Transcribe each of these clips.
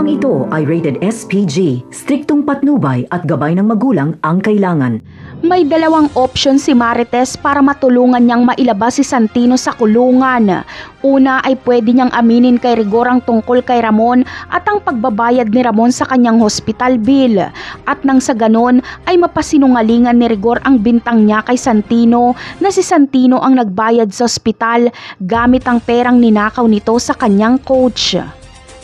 Programang ito ay rated SPG, striktong patnubay at gabay ng magulang ang kailangan. May dalawang option si Marites para matulungan niyang mailabas si Santino sa kulungan. Una ay pwede niyang aminin kay Rigor ang tungkol kay Ramon at ang pagbabayad ni Ramon sa kanyang hospital bill. At nang sa ganon ay mapasinungalingan ni Rigor ang bintang niya kay Santino na si Santino ang nagbayad sa ospital gamit ang perang ninakaw nito sa kanyang coach.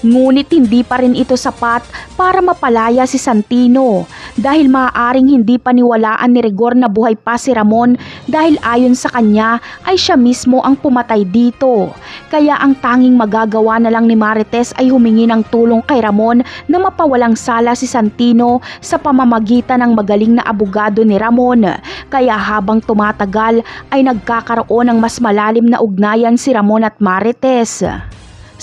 Ngunit hindi pa rin ito sapat para mapalaya si Santino dahil maaaring hindi paniwalaan ni Rigor na buhay pa si Ramon dahil ayon sa kanya ay siya mismo ang pumatay dito. Kaya ang tanging magagawa na lang ni Marites ay humingi ng tulong kay Ramon na mapawalang sala si Santino sa pamamagitan ng magaling na abogado ni Ramon. Kaya habang tumatagal ay nagkakaroon ng mas malalim na ugnayan si Ramon at Marites.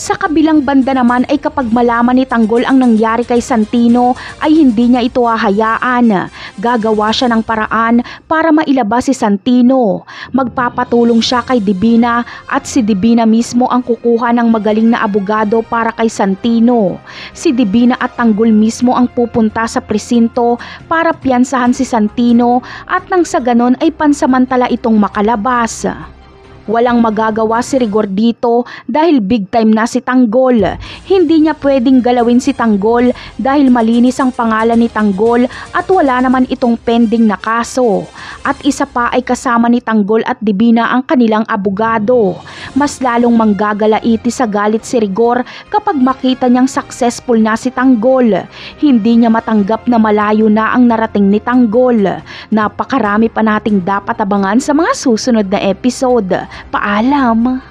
Sa kabilang banda naman ay kapag malaman ni Tanggol ang nangyari kay Santino ay hindi niya ito hahayaan. Gagawa siya ng paraan para mailabas si Santino. Magpapatulong siya kay Divina at si Divina mismo ang kukuha ng magaling na abogado para kay Santino. Si Divina at Tanggol mismo ang pupunta sa presinto para piyansahan si Santino at nang sa ganon ay pansamantala itong makalabas. Walang magagawa si Rigor dito dahil big time na si Tanggol. Hindi niya pwedeng galawin si Tanggol dahil malinis ang pangalan ni Tanggol at wala naman itong pending na kaso. At isa pa ay kasama ni Tanggol at Divina ang kanilang abogado. Mas lalong manggagalaiti sa galit si Rigor kapag makita niyang successful na si Tanggol. Hindi niya matanggap na malayo na ang narating ni Tanggol. Napakarami pa nating dapat abangan sa mga susunod na episode. Paalam!